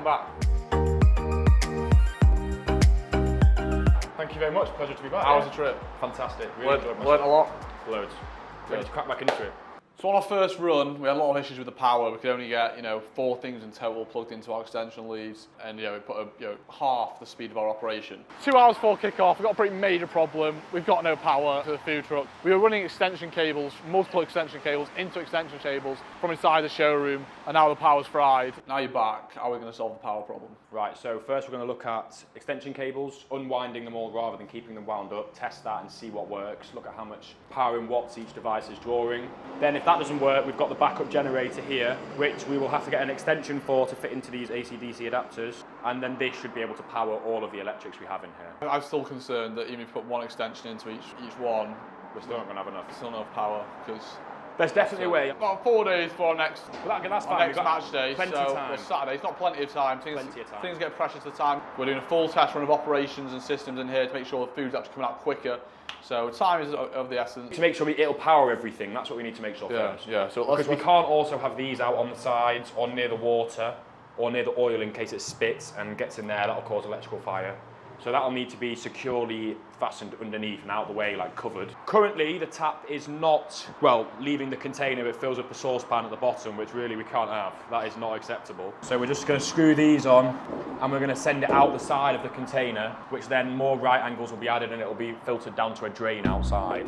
back. Thank you very much. Pleasure to be back. How was the trip? Fantastic. Really enjoyed myself. Learned a lot. Loads. Ready to crack back into it. So on our first run, we had a lot of issues with the power. We could only get, 4 things in total plugged into our extension leads, and we put half the speed of our operation. 2 hours before kick-off, we got a pretty major problem. We've got no power to the food truck. We were running extension cables, multiple extension cables into extension cables from inside the showroom, and now the power's fried. Now you're back. How are we going to solve the power problem? Right, so first we're going to look at extension cables, unwinding them all rather than keeping them wound up, test that and see what works, look at how much power in watts each device is drawing. Then if that doesn't work, we've got the backup generator here, which we will have to get an extension for to fit into these AC/DC adapters, and then this should be able to power all of the electrics we have in here. I'm still concerned that even if you put one extension into each one, We're still not going to have enough. still not enough power, because There's definitely a way. about 4 days for our next, That's fine. our next match day. Plenty so of time. Well, Saturday, it's not plenty of time. Plenty of time. Things get precious to time. We're doing a full test run of operations and systems in here to make sure the food's actually coming out quicker. So time is of the essence. To make sure it'll power everything, that's what we need to make sure first. Yeah. So Because we can't also have these out on the sides or near the water or near the oil in case it spits and gets in there, that'll cause electrical fire. So that'll need to be securely fastened underneath and out the way, like covered. Currently, the tap is not, leaving the container, it fills up a saucepan at the bottom, which really we can't have. That is not acceptable. So we're just going to screw these on and we're going to send it out the side of the container, which then more right angles will be added and it'll be filtered down to a drain outside.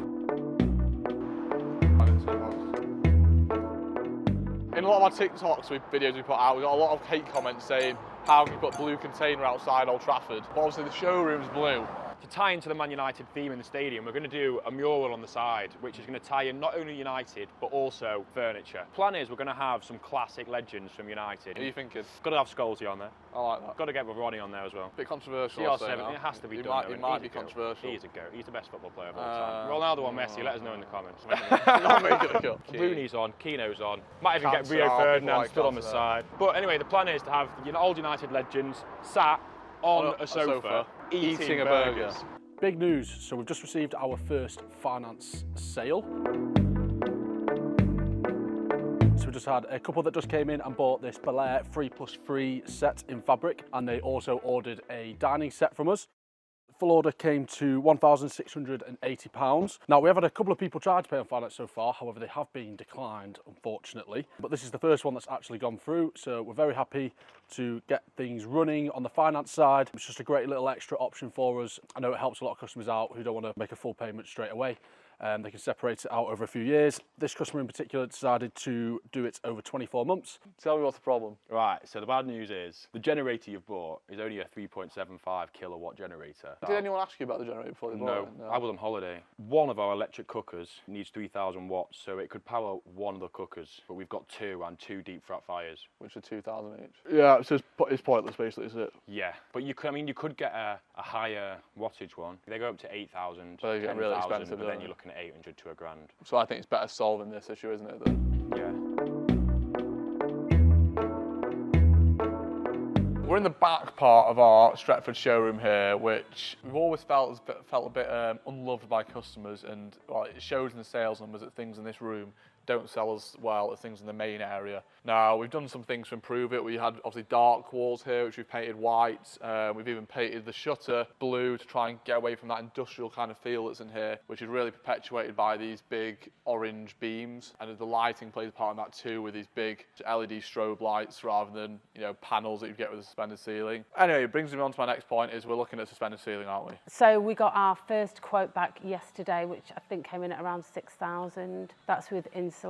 In a lot of our TikToks videos we put out, we got a lot of hate comments saying, how can you put blue container outside Old Trafford? But obviously the showroom's blue. To tie into the Man United theme in the stadium, we're going to do a mural on the side, which is going to tie in not only United, but also furniture. Plan is we're going to have some classic legends from United. What are you thinking? Got to have Scholesy on there. I like that. Got to get Ronnie on there as well. Bit controversial. CR7, it has to be done. He might be controversial. He's a goat. He's the best football player of all time. Ronaldo or Messi, let us know in the comments. Not making the cut. Rooney's on, Keno's on. Might even Can't get Rio start, Ferdinand like still on the that. side. But anyway, the plan is to have old United legends sat on a sofa eating a burger. burgers. Big news, so we've just received our first finance sale. So we just had a couple that just came in and bought this Belair 3+3 set in fabric, and they also ordered a dining set from us. Full order came to £1,680. Now, we have had a couple of people try to pay on finance so far, however, they have been declined, unfortunately. But this is the first one that's actually gone through, so we're very happy to get things running on the finance side. It's just a great little extra option for us. I know it helps a lot of customers out who don't want to make a full payment straight away. They can separate it out over a few years. This customer in particular decided to do it over 24 months. Tell me what's the problem. Right, so the bad news is the generator you've bought is only a 3.75 kilowatt generator. Did anyone ask you about the generator before they bought it? No, I was on holiday. One of our electric cookers needs 3,000 watts, so it could power one of the cookers, but we've got 2 and 2 deep fat fires. Which are 2,000 each. Yeah, so it's pointless basically, is it? Yeah, but you could get a higher wattage one. They go up to 8,000, So they get really 10,000, expensive, but don't then they? you're looking at 800 to £1,000. So I think it's better solving this issue, isn't it, then? Yeah. We're in the back part of our Stretford showroom here, which we've always felt a bit unloved by customers, and it shows in the sales numbers that things in this room don't sell as well as things in the main area. Now, we've done some things to improve it. We had obviously dark walls here, which we've painted white. We've even painted the shutter blue to try and get away from that industrial kind of feel that's in here, which is really perpetuated by these big orange beams. And the lighting plays a part in that too, with these big LED strobe lights rather than, panels that you get with a suspended ceiling. Anyway, it brings me on to my next point, is we're looking at suspended ceiling, aren't we? So we got our first quote back yesterday, which I think came in at around 6,000. That's with insulation.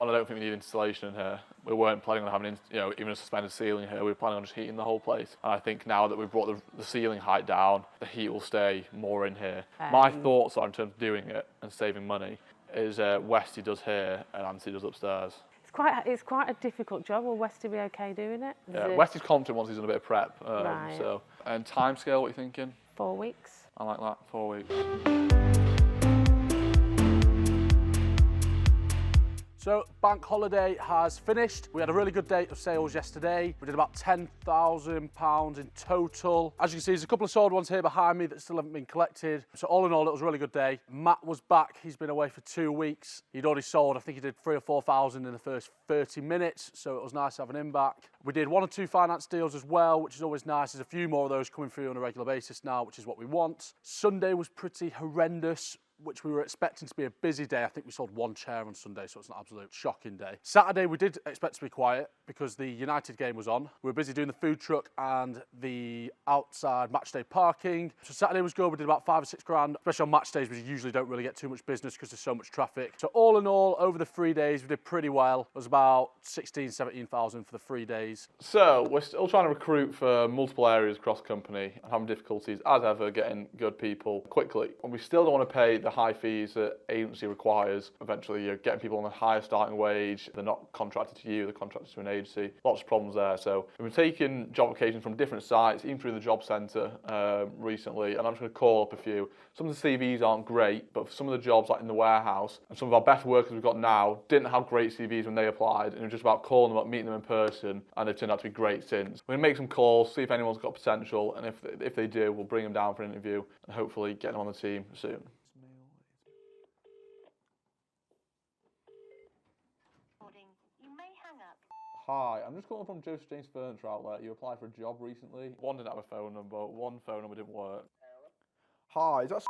Well, I don't think we need installation in here. We weren't planning on having, even a suspended ceiling here. We were planning on just heating the whole place. And I think now that we've brought the ceiling height down, the heat will stay more in here. My thoughts on in terms of doing it and saving money is Westy does here and Anthony does upstairs. It's quite a difficult job. Will Westy be okay doing it? Yeah, Westy's confident once he's done a bit of prep. Right. So, and time scale, what are you thinking? 4 weeks. I like that, 4 weeks. So bank holiday has finished. We had a really good day of sales yesterday. We did about £10,000 in total. As you can see, there's a couple of sold ones here behind me that still haven't been collected. So all in all, it was a really good day. Matt was back. He's been away for 2 weeks. He'd already sold, I think he did 3,000 or 4,000 in the first 30 minutes. So it was nice having him back. We did 1 or 2 finance deals as well, which is always nice. There's a few more of those coming through on a regular basis now, which is what we want. Sunday was pretty horrendous, which we were expecting to be a busy day. I think we sold 1 chair on Sunday, so it's an absolute shocking day. Saturday, we did expect to be quiet because the United game was on. We were busy doing the food truck and the outside match day parking. So Saturday was good. We did about 5 or 6 grand, especially on match days. We usually don't really get too much business because there's so much traffic. So all in all, over the 3 days, we did pretty well. It was about 16,000, 17,000 for the 3 days. So we're still trying to recruit for multiple areas across the company and having difficulties, as ever, getting good people quickly. And we still don't want to pay the high fees that agency requires. Eventually, you're getting people on a higher starting wage. They're not contracted to you, they're contracted to an agency. Lots of problems there. So we've been taking job applications from different sites, even through the job centre recently, and I'm just going to call up a few. Some of the CVs aren't great, but for some of the jobs like in the warehouse, and some of our best workers we've got now didn't have great CVs when they applied, and it was just about calling them up, meeting them in person, and they've turned out to be great since. We're going to make some calls, see if anyone's got potential, and if they do, we'll bring them down for an interview and hopefully get them on the team soon. Hi, I'm just calling from Joseph James Furniture Outlet. You applied for a job recently. One didn't have a phone number, one phone number didn't work. Hi, is that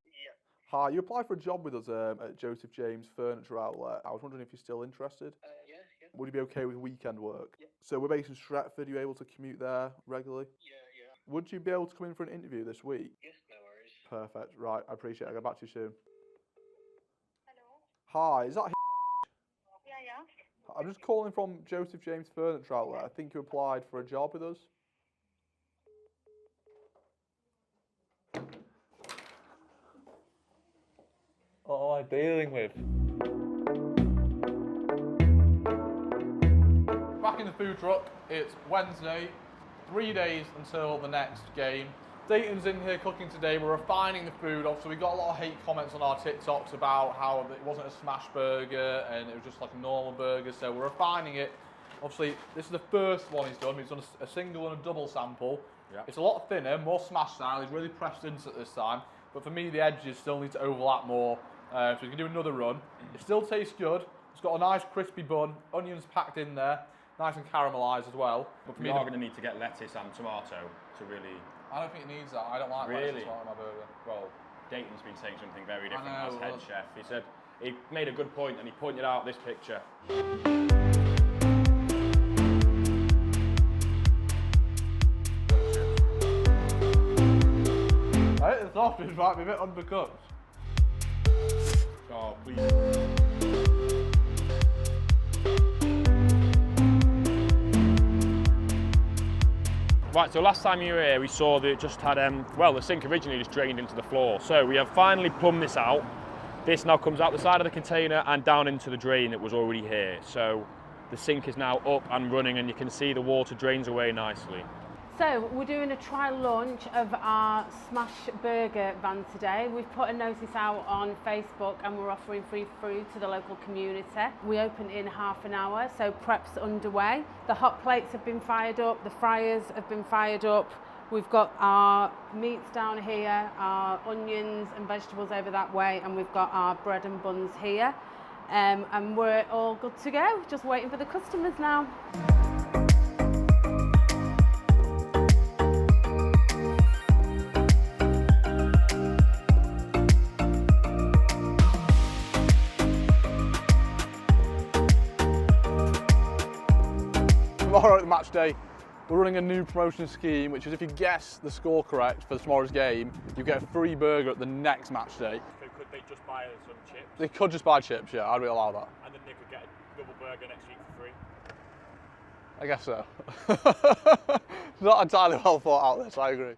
Yeah. Hi, you applied for a job with us at Joseph James Furniture Outlet. I was wondering if you're still interested. Yeah. Would you be okay with weekend work? Yeah. So we're based in Stretford. Are you able to commute there regularly? Yeah. Would you be able to come in for an interview this week? Yes, no worries. Perfect. Right, I appreciate it. I'll get back to you soon. Hello? Hi, is that Yeah. I'm just calling from Joseph James Furniture Outlet. I think you applied for a job with us. What am I dealing with? Back in the food truck, it's Wednesday, 3 days until the next game. Dayton's in here cooking today. We're refining the food. Obviously, we got a lot of hate comments on our TikToks about how it wasn't a smash burger and it was just like a normal burger. So we're refining it. Obviously, this is the first one he's done. He's done a single and a double sample. Yeah. It's a lot thinner, more smash style. He's really pressed into it this time. But for me, the edges still need to overlap more. So we can do another run. It still tastes good. It's got a nice crispy bun, onions packed in there, nice and caramelised as well. But for me, You are going to need to get lettuce and tomato to really... I don't think it needs that. I don't like Really? lettuce on my burger. Well, Dayton's been saying something very different I know, as head chef. He said he made a good point and he pointed out this picture. I think the sausage might be a bit undercooked. Oh, please. Right, so last time you were here, we saw that it just had, well, the sink originally just drained into the floor. So we have finally plumbed this out. This now comes out the side of the container and down into the drain that was already here. So the sink is now up and running and you can see the water drains away nicely. So we're doing a trial launch of our Smash Burger van today. We've put a notice out on Facebook and we're offering free food to the local community. We open in half an hour, so prep's underway. The hot plates have been fired up, the fryers have been fired up. We've got our meats down here, our onions and vegetables over that way, and we've got our bread and buns here. And we're all good to go, just waiting for the customers now. Tomorrow at the match day, we're running a new promotion scheme, which is if you guess the score correct for tomorrow's game, you get a free burger at the next match day. So could they just buy some chips They could just buy chips, yeah, I'd allow that. and then they could get a double burger next week for free? I guess so. It's not entirely well thought out this, I agree.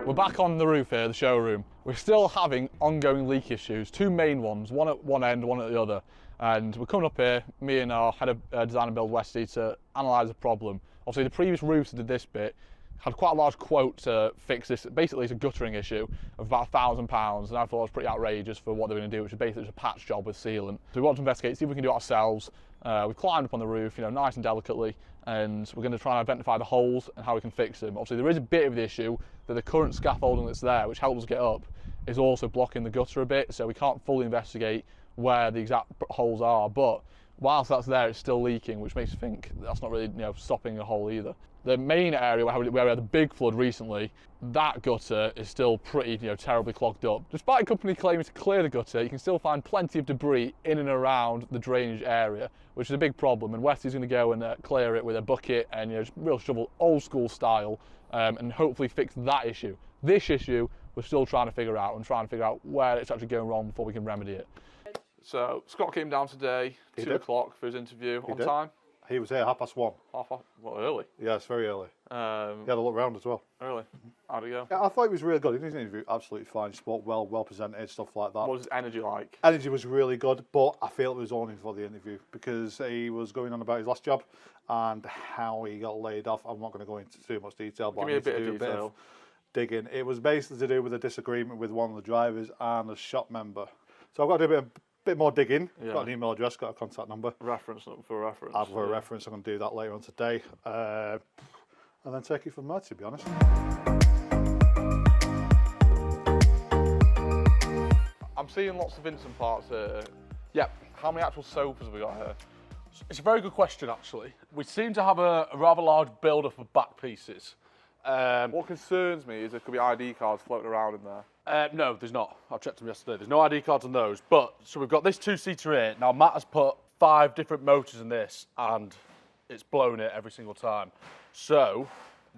We're back on the roof here, the showroom. We're still having ongoing leak issues, 2 main ones, one at one end, one at the other. And we're coming up here, me and our head of design and build, Westy, to analyse the problem. Obviously the previous roofs that did this bit, had quite a large quote to fix this. Basically, it's a guttering issue of about £1,000, and I thought it was pretty outrageous for what they were going to do, which is basically just a patch job with sealant. So we want to investigate, see if we can do it ourselves. We climbed up on the roof, nice and delicately, and we're going to try and identify the holes and how we can fix them. Obviously, there is a bit of the issue that the current scaffolding that's there, which helps us get up, is also blocking the gutter a bit, so we can't fully investigate where the exact holes are. But whilst that's there, it's still leaking, which makes you think that's not really stopping a hole either. The main area where we had the big flood recently, that gutter is still pretty terribly clogged up. Despite a company claiming to clear the gutter, you can still find plenty of debris in and around the drainage area, which is a big problem. And Westy's going to go and clear it with a bucket and just real shovel, old school style, and hopefully fix that issue. This issue, we're still trying to figure out and trying to figure out where it's actually going wrong before we can remedy it. So Scott came down today, 2 o'clock for his interview. On time? He was here 1:30. Well, early. Yeah, it's very early. He had a look round as well. Early. How'd it go? Yeah, I thought he was really good. In his interview, absolutely fine. He spoke well presented, stuff like that. What was his energy like? Energy was really good, but I feel it was only for the interview because he was going on about his last job and how he got laid off. I'm not going to go into too much detail, but Give me a bit of detail. Digging. It was basically to do with a disagreement with one of the drivers and a shop member. So I've got to do a bit more digging. Yeah. Got an email address, got a contact number. Reference for reference. As for a reference, I'm going to do that later on today. And then take it from there, to be honest. I'm seeing lots of Vincent parts here. Yep. How many actual sofas have we got here? It's a very good question, actually. We seem to have a rather large build-up of back pieces. What concerns me is there could be ID cards floating around in there. No, there's not. I checked them yesterday. There's no ID cards on those. But, so we've got this two-seater here. Now, Matt has put 5 different motors in this, and it's blown it every single time. So,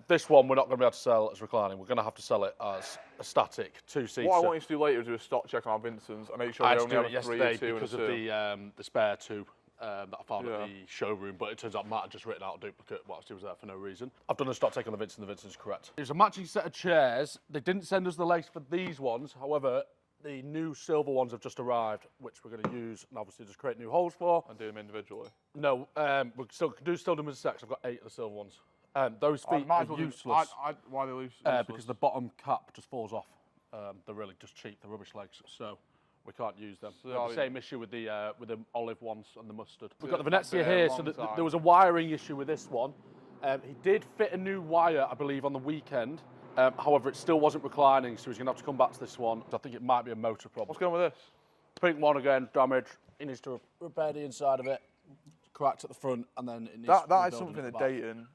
this one we're not going to be able to sell as reclining. We're going to have to sell it as a static two-seater. What I want you to do later is do a stock check on our Vincents and make sure I they had to only do have it a 3, yesterday a 2 because and of a 2. the spare 2 that I found at Yeah. the showroom, but it turns out Matt had just written out a duplicate whilst he was there for no reason. I've done a stock take on the Vincent, the Vincent's correct. There's a matching set of chairs. They didn't send us the legs for these ones, however, the new silver ones have just arrived, which we're going to use and obviously just create new holes for. And do them individually. No, we still do them as sets. I've got 8 of the silver ones. Those feet are useless. Why are they useless? Because the bottom cap just falls off. They're really just cheap, the rubbish legs, so we can't use them. So We have the same issue with the olive ones and the mustard. We've got the the Venezia bit here, so alongside. there was a wiring issue with this one. He did fit a new wire, I believe, on the weekend. However, it still wasn't reclining, so he's going to have to come back to this one. I think it might be a motor problem. What's going on with this? Pink one again, damage. He needs to repair the inside of it. Cracked at the front, and then it needs That is rebuilding something at that the back. Dayton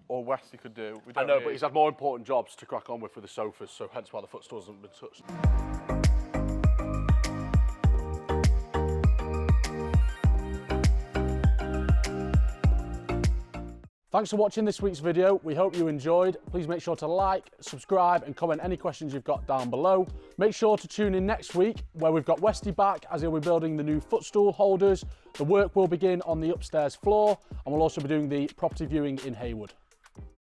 or Westy could do. We I don't know, need. but he's had more important jobs to crack on with for the sofas, so hence why the footstool hasn't been touched. Thanks for watching this week's video. We hope you enjoyed. Please make sure to like, subscribe and comment any questions you've got down below. Make sure to tune in next week where we've got Westy back as he'll be building the new footstool holders. The work will begin on the upstairs floor and we'll also be doing the property viewing in Haywood.